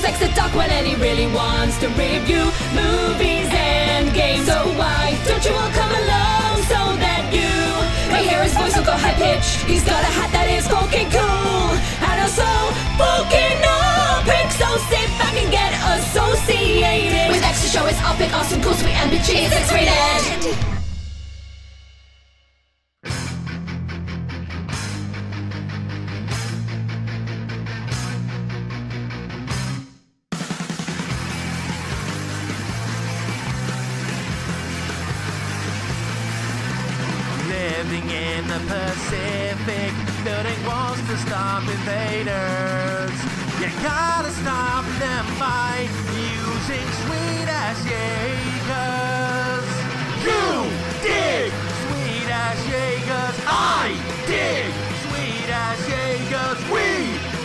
likes the dark one and he really wants to review movies and games. So why don't you all come along so that you may hear his voice will go high pitched. He's got a hat that is fucking cool and also fucking epic. So sit back and get associated with X. The show is epic, awesome, cool, sweet, and bitchy. It's X-rated. Living in the Pacific, building walls to stop invaders. You gotta stop them by using sweet-ass Jaegers. You dig sweet-ass Jaegers. I dig sweet-ass Jaegers. We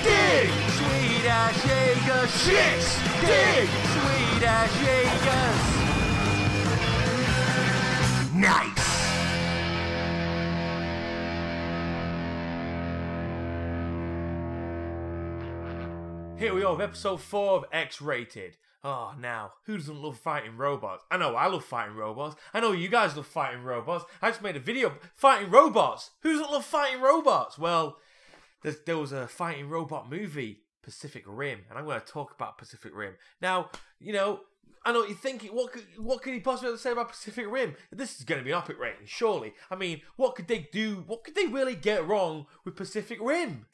dig sweet-ass Jaegers. Shits dig sweet-ass Jaegers. Nice. Here we are with episode 4 of X-Rated. Oh, now, who doesn't love fighting robots? I know I love fighting robots. I know you guys love fighting robots. I just made a video fighting robots. Who doesn't love fighting robots? Well, there was a fighting robot movie, Pacific Rim, and I'm going to talk about Pacific Rim. Now, you know, I know what you're thinking. What could he possibly say about Pacific Rim? This is going to be an epic rating, surely. I mean, what could they do? What could they really get wrong with Pacific Rim?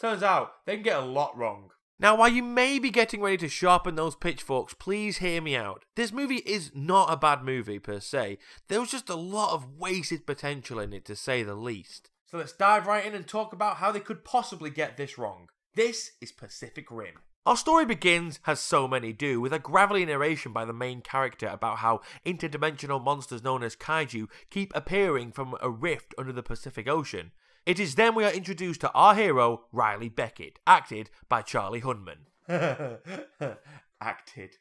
Turns out, they can get a lot wrong. Now, while you may be getting ready to sharpen those pitchforks, please hear me out. This movie is not a bad movie per se. There was just a lot of wasted potential in it, to say the least. So let's dive right in and talk about how they could possibly get this wrong. This is Pacific Rim. Our story begins, as so many do, with a gravelly narration by the main character about how interdimensional monsters known as kaiju keep appearing from a rift under the Pacific Ocean. It is then we are introduced to our hero, Riley Beckett, acted by Charlie Hunman. Acted.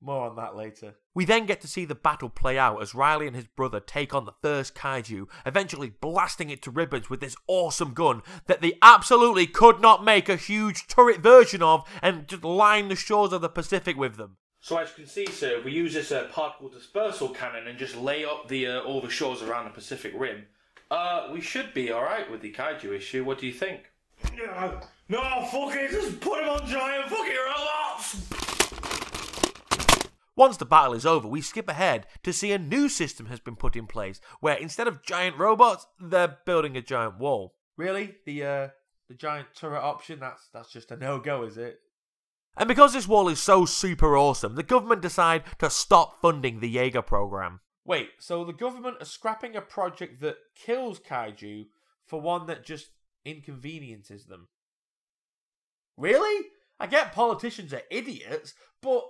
More on that later. We then get to see the battle play out as Riley and his brother take on the first kaiju, eventually blasting it to ribbons with this awesome gun that they absolutely could not make a huge turret version of and just line the shores of the Pacific with them. So as you can see, sir, we use this particle dispersal cannon and just lay up all the shores around the Pacific Rim. We should be alright with the kaiju issue. What do you think? No, fuck it, just put them on giant fucking robots! Once the battle is over, we skip ahead to see a new system has been put in place, where instead of giant robots, they're building a giant wall. Really? The giant turret option? That's just a no-go, is it? And because this wall is so super awesome, the government decide to stop funding the Jaeger program. Wait, so the government are scrapping a project that kills kaiju for one that just inconveniences them? Really? I get politicians are idiots, but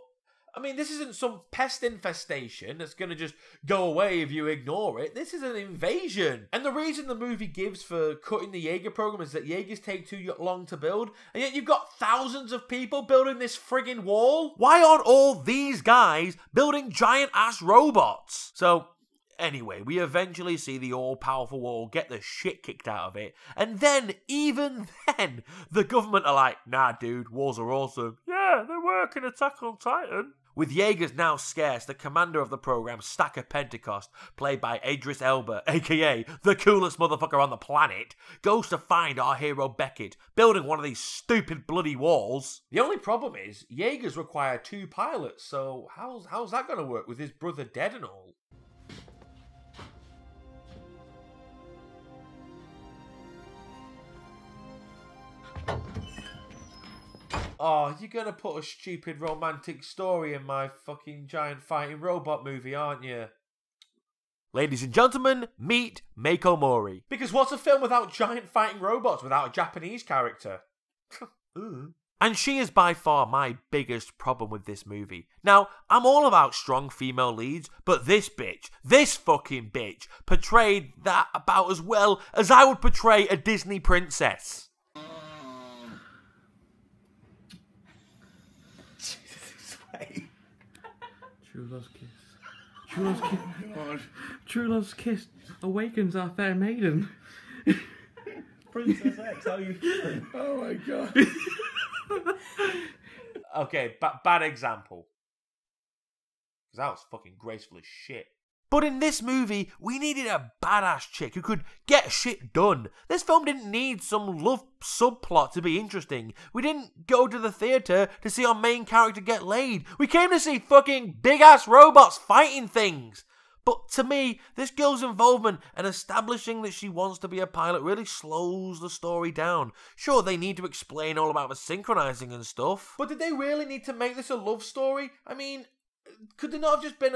I mean, this isn't some pest infestation that's going to just go away if you ignore it. This is an invasion. And the reason the movie gives for cutting the Jaeger program is that Jaegers take too long to build, and yet you've got thousands of people building this friggin' wall? Why aren't all these guys building giant-ass robots? So, anyway, we eventually see the all-powerful wall get the shit kicked out of it, and then, even then, the government are like, nah dude, walls are awesome. Yeah, they work in Attack on Titan. With Jaegers now scarce, the commander of the program, Stacker Pentecost, played by Idris Elba, aka the coolest motherfucker on the planet, goes to find our hero Beckett, building one of these stupid bloody walls. The only problem is, Jaegers require 2 pilots, so how's that going to work with his brother dead and all? Oh, you're gonna put a stupid romantic story in my fucking giant fighting robot movie, aren't you? Ladies and gentlemen, meet Meiko Mori. Because what's a film without giant fighting robots without a Japanese character? And she is by far my biggest problem with this movie. Now, I'm all about strong female leads, but this fucking bitch, portrayed that about as well as I would portray a Disney princess. True love's kiss. True love's kiss. God. True love's kiss awakens our fair maiden. Princess X, how are you feeling? Oh my god. Okay, bad example. Because that was fucking graceful as shit. But in this movie, we needed a badass chick who could get shit done. This film didn't need some love subplot to be interesting. We didn't go to the theatre to see our main character get laid. We came to see fucking big-ass robots fighting things. But to me, this girl's involvement and establishing that she wants to be a pilot really slows the story down. Sure, they need to explain all about the synchronizing and stuff. But did they really need to make this a love story? I mean, could there not have just been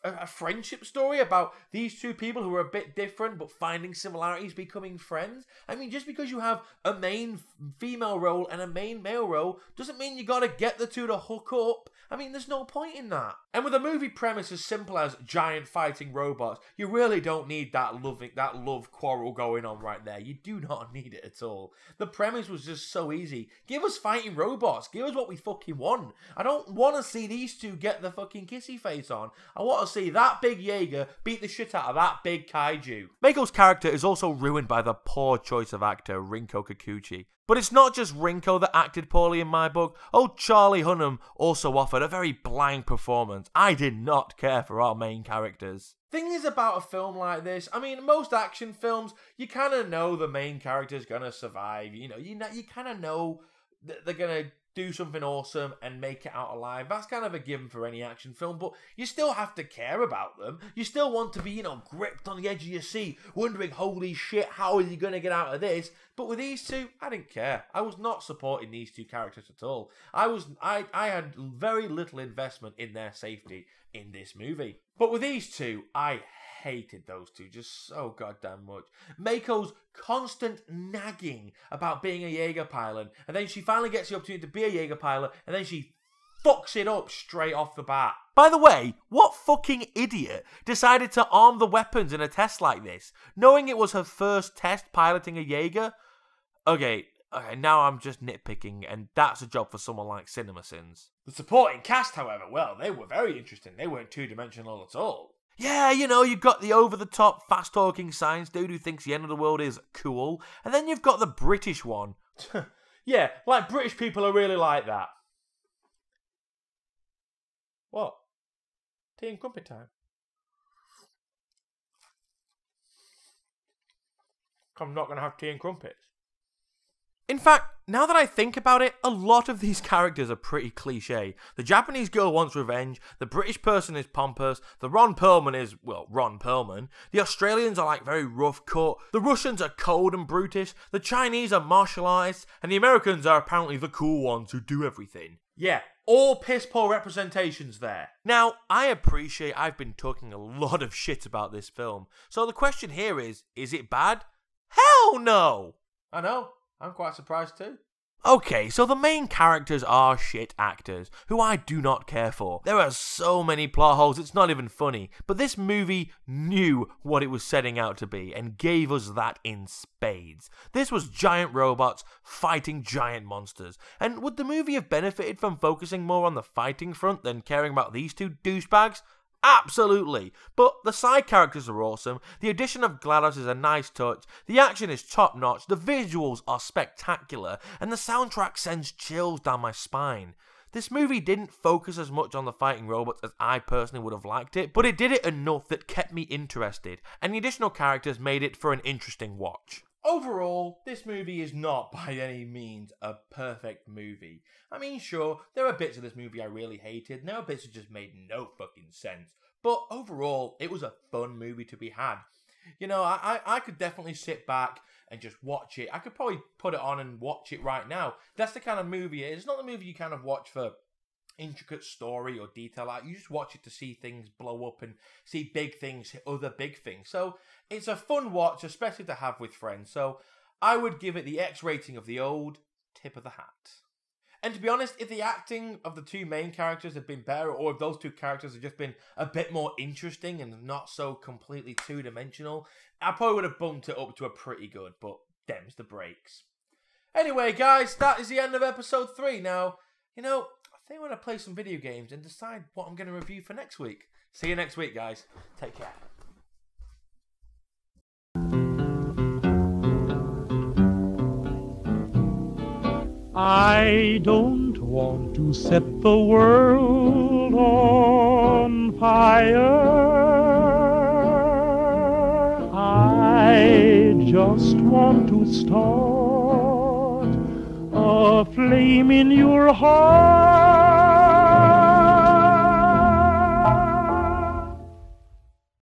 a friendship story about these two people who are a bit different but finding similarities, becoming friends? I mean, just because you have a main female role and a main male role doesn't mean you gotta get the two to hook up. I mean, there's no point in that. And with a movie premise as simple as giant fighting robots, you really don't need that love quarrel going on right there. You do not need it at all. The premise was just so easy. Give us fighting robots. Give us what we fucking want. I don't want to see these two get the fucking kissy face on. I want to see that big Jaeger beat the shit out of that big kaiju. Mako's character is also ruined by the poor choice of actor Rinko Kikuchi. But it's not just Rinko that acted poorly in my book. Old Charlie Hunnam also offered a very bland performance. I did not care for our main characters. Thing is about a film like this, I mean, most action films, you kind of know the main character's gonna survive. You kind of know that they're gonna do something awesome and make it out alive. That's kind of a given for any action film, but you still have to care about them. You still want to be, gripped on the edge of your seat, wondering, holy shit, how are you going to get out of this? But with these two, I didn't care. I was not supporting these two characters at all. I had very little investment in their safety in this movie. But with these two, I hated those two just so goddamn much. Mako's constant nagging about being a Jaeger pilot, and then she finally gets the opportunity to be a Jaeger pilot, and then she fucks it up straight off the bat. By the way, what fucking idiot decided to arm the weapons in a test like this, knowing it was her first test piloting a Jaeger? Okay, now I'm just nitpicking, and that's a job for someone like CinemaSins. The supporting cast, however, well, they were very interesting. They weren't two-dimensional at all. Yeah, you've got the over-the-top, fast-talking science dude who thinks the end of the world is cool, and then you've got the British one. Yeah, like British people are really like that. What? Tea and crumpet time? I'm not going to have tea and crumpets. In fact, now that I think about it, a lot of these characters are pretty cliche. The Japanese girl wants revenge, the British person is pompous, the Ron Perlman is, well, Ron Perlman, the Australians are like very rough cut, the Russians are cold and brutish, the Chinese are martial artists, and the Americans are apparently the cool ones who do everything. Yeah, all piss poor representations there. Now, I appreciate I've been talking a lot of shit about this film, so the question here is it bad? Hell no! I know. I'm quite surprised too. Okay, so the main characters are shit actors, who I do not care for. There are so many plot holes, it's not even funny. But this movie knew what it was setting out to be, and gave us that in spades. This was giant robots fighting giant monsters. And would the movie have benefited from focusing more on the fighting front than caring about these two douchebags? Absolutely, but the side characters are awesome, the addition of GLaDOS is a nice touch, the action is top notch, the visuals are spectacular, and the soundtrack sends chills down my spine. This movie didn't focus as much on the fighting robots as I personally would have liked it, but it did it enough that kept me interested, and the additional characters made it for an interesting watch. Overall, this movie is not by any means a perfect movie. I mean, sure, there are bits of this movie I really hated, and there are bits that just made no fucking sense. But overall, it was a fun movie to be had. I could definitely sit back and just watch it. I could probably put it on and watch it right now. That's the kind of movie it is. It's not the movie you kind of watch for intricate story or detail. You just watch it to see things blow up and see big things hit other big things. So it's a fun watch, especially to have with friends. So I would give it the X rating of the old tip of the hat. And to be honest, if the acting of the two main characters had been better, or if those two characters had just been a bit more interesting and not so completely two-dimensional, I probably would have bumped it up to a pretty good, but them's the breaks. Anyway, guys, that is the end of episode 3. Now, I think I'm going to play some video games and decide what I'm going to review for next week. See you next week, guys. Take care. I don't want to set the world on fire. I just want to start a flame in your heart.